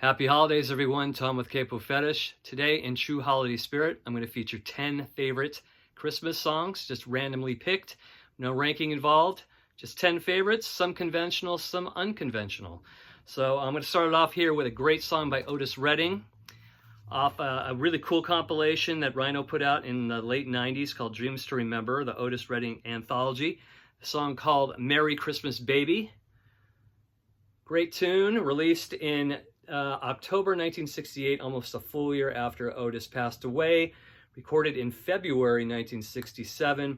Happy holidays, everyone. Tom with Capo Fetish. Today, in true holiday spirit, I'm going to feature 10 favorite Christmas songs, just randomly picked. No ranking involved. Just 10 favorites, some conventional, some unconventional. So I'm going to start it off here with a great song by Otis Redding, off a really cool compilation that Rhino put out in the late 90s called Dreams to Remember, the Otis Redding Anthology. A song called Merry Christmas Baby. Great tune, released in October 1968, almost a full year after Otis passed away. Recorded in February 1967.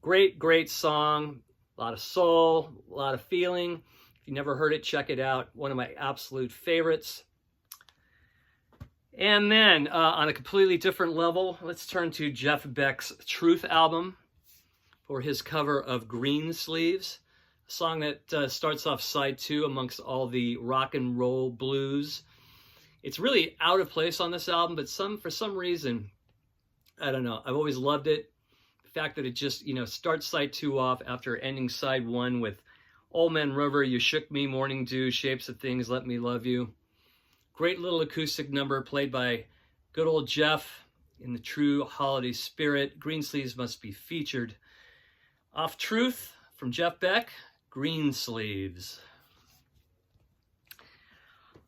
Great song. A lot of soul, a lot of feeling. If you never heard it, check it out. One of my absolute favorites. And then, on a completely different level, let's turn to Jeff Beck's Truth album for his cover of Green Sleeves. A song that starts off side 2 amongst all the rock and roll blues. It's really out of place on this album, but for some reason, I don't know, I've always loved it. The fact that it just, starts side 2 off after ending side 1 with Old Man River, You Shook Me, Morning Dew, Shapes of Things, Let Me Love You. Great little acoustic number played by good old Jeff in the true holiday spirit. Green Sleeves must be featured. Off Truth from Jeff Beck. Green Sleeves.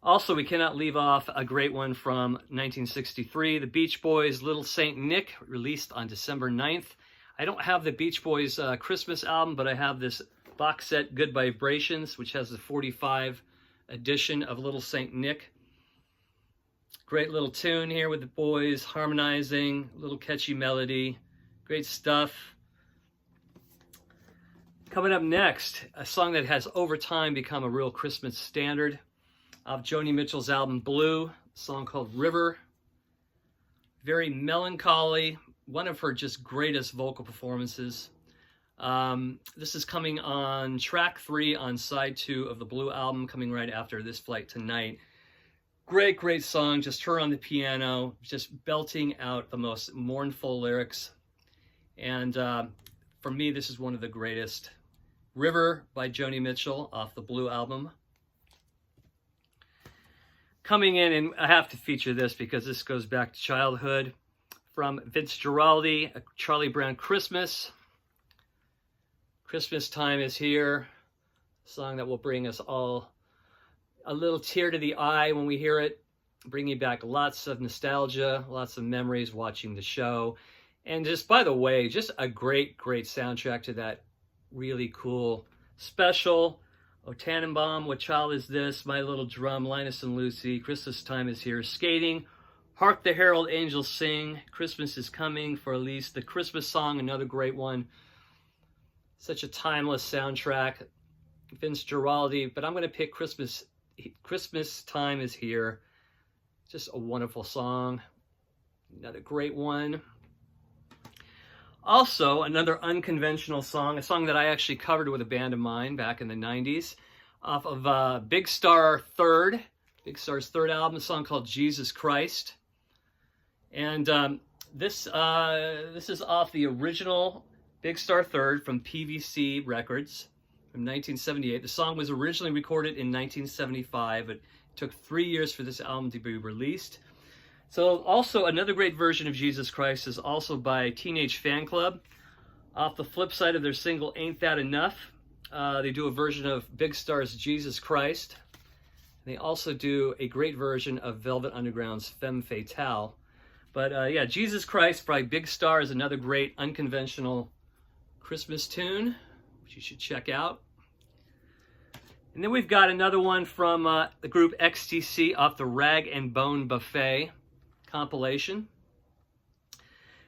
Also, we cannot leave off a great one from 1963, the Beach Boys' Little Saint Nick, released on December 9th. I don't have the Beach Boys Christmas album, but I have this box set, Good Vibrations, which has the 45 edition of Little Saint Nick. Great little tune here with the boys harmonizing, little catchy melody. Great stuff. Coming up next, a song that has over time become a real Christmas standard of Joni Mitchell's album Blue, a song called River. Very melancholy, one of her just greatest vocal performances. This is coming on track 3 on side 2 of the Blue album, coming right after This Flight Tonight. Great song, just her on the piano, just belting out the most mournful lyrics. And for me, this is one of the greatest. River by Joni Mitchell off the Blue album. Coming in, and I have to feature this because this goes back to childhood, from Vince Guaraldi, A Charlie Brown Christmas. Christmas time is here. A song that will bring us all a little tear to the eye when we hear it, bringing back lots of nostalgia, lots of memories watching the show. And just, by the way, just a great soundtrack to that really cool special. O Tannenbaum, What Child Is This? My Little Drum, Linus and Lucy, Christmas Time Is Here, Skating, Hark the Herald Angels Sing, Christmas Is Coming for Elise, The Christmas Song, another great one. Such a timeless soundtrack. Vince Guaraldi, but I'm going to pick Christmas Time Is Here. Just a wonderful song. Another great one. Also, another unconventional song, a song that I actually covered with a band of mine back in the 90s, off of Big Star's third album, a song called Jesus Christ. And this is off the original Big Star Third from PVC Records from 1978. The song was originally recorded in 1975, but it took 3 years for this album to be released. So also another great version of Jesus Christ is also by Teenage Fan Club. Off the flip side of their single Ain't That Enough, they do a version of Big Star's Jesus Christ. They also do a great version of Velvet Underground's Femme Fatale. But yeah, Jesus Christ by Big Star is another great unconventional Christmas tune, which you should check out. And then we've got another one from the group XTC off the Rag and Bone Buffet compilation.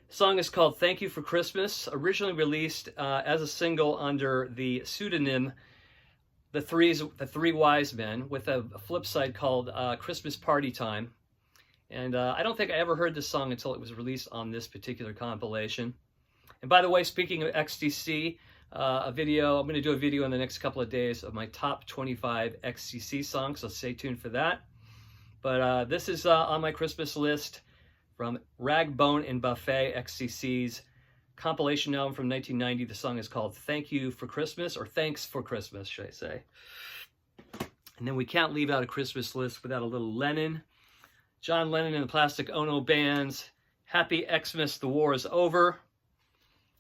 The song is called Thank You for Christmas, originally released as a single under the pseudonym The Three Wise Men, with a flip side called Christmas Party Time. And I don't think I ever heard this song until it was released on this particular compilation. And by the way, speaking of XTC, I'm going to do a video in the next couple of days of my top 25 XTC songs, so stay tuned for that. But this is on my Christmas list from Rag, Bone, and Buffet, XCC's compilation album from 1990. The song is called Thank You for Christmas, or Thanks for Christmas, should I say. And then we can't leave out a Christmas list without a little Lennon. John Lennon and the Plastic Ono Band's Happy Xmas, the War is Over.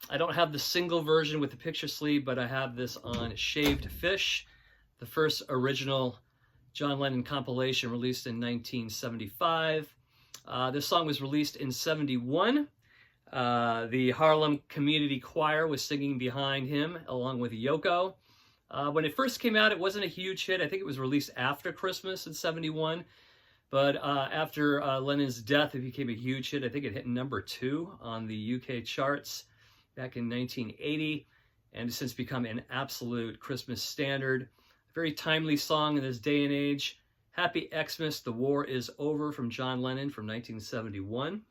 I don't have the single version with the picture sleeve, but I have this on Shaved Fish, the first original John Lennon compilation released in 1975. This song was released in 71. The Harlem Community Choir was singing behind him along with Yoko. When it first came out, it wasn't a huge hit. I think it was released after Christmas in 71. But after Lennon's death, it became a huge hit. I think it hit number 2 on the UK charts back in 1980, and has since become an absolute Christmas standard. A very timely song in this day and age. Happy Xmas, the War is Over from John Lennon from 1971.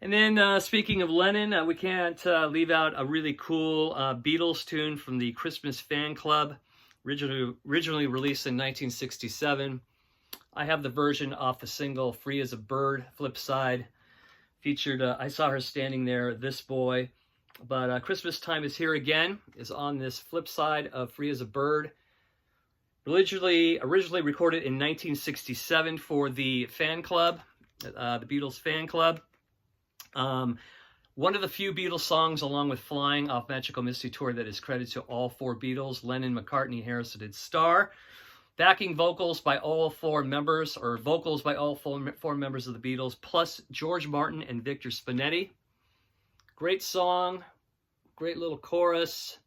And then speaking of Lennon, we can't leave out a really cool Beatles tune from the Christmas Fan Club, originally released in 1967. I have the version off the single Free as a Bird, flip side. Featured, I Saw Her Standing There, This Boy. But Christmas Time Is Here Again is on this flip side of Free as a Bird. Originally recorded in 1967 for the fan club, the Beatles fan club. One of the few Beatles songs, along with Flying off Magical Mystery Tour, that is credited to all 4 Beatles, Lennon, McCartney, Harrison, and Starr. Backing vocals by all 4 members, or vocals by all four members of the Beatles, plus George Martin and Victor Spinetti. Great song, great little chorus.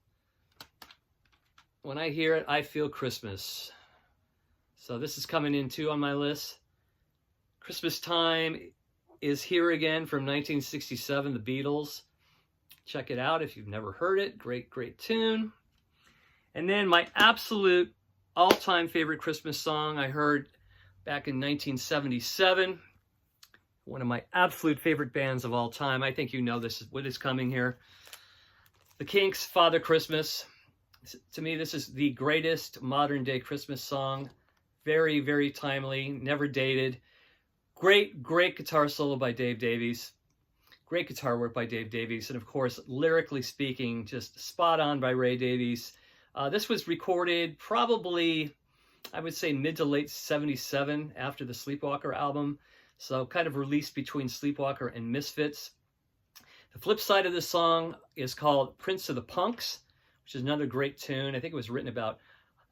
When I hear it, I feel Christmas. So this is coming in too on my list. Christmas Time Is Here Again from 1967, the Beatles. Check it out if you've never heard it. Great, great tune. And then my absolute all-time favorite Christmas song I heard back in 1977. One of my absolute favorite bands of all time. I think you know this is what is coming here. The Kinks, Father Christmas. To me, this is the greatest modern-day Christmas song. Very, very timely, never dated. Great, great guitar solo by Dave Davies. Great guitar work by Dave Davies. And of course, lyrically speaking, just spot on by Ray Davies. This was recorded probably, I would say, mid to late 77 after the Sleepwalker album. So kind of released between Sleepwalker and Misfits. The flip side of this song is called Prince of the Punks, which is another great tune. I think it was written about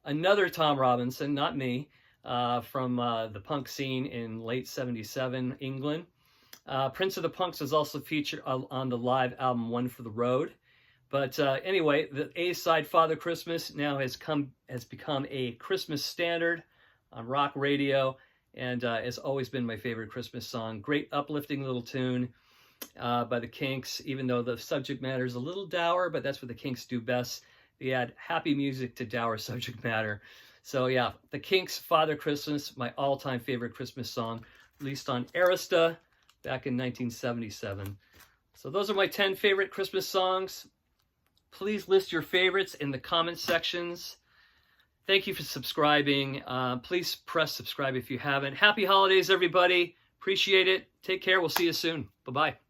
another Tom Robinson, not me, from the punk scene in late 77 England. Prince of the Punks is also featured on the live album One for the Road. But anyway, the A-side Father Christmas now has become a Christmas standard on rock radio, and has always been my favorite Christmas song. Great uplifting little tune by the Kinks, even though the subject matter is a little dour, but that's what the Kinks do best. They add happy music to dour subject matter. So yeah, the Kinks' Father Christmas, my all-time favorite Christmas song, released on Arista back in 1977. So those are my 10 favorite Christmas songs. Please list your favorites in the comment sections. Thank you for subscribing. Please press subscribe if you haven't. Happy holidays, everybody. Appreciate it. Take care. We'll see you soon. Bye-bye.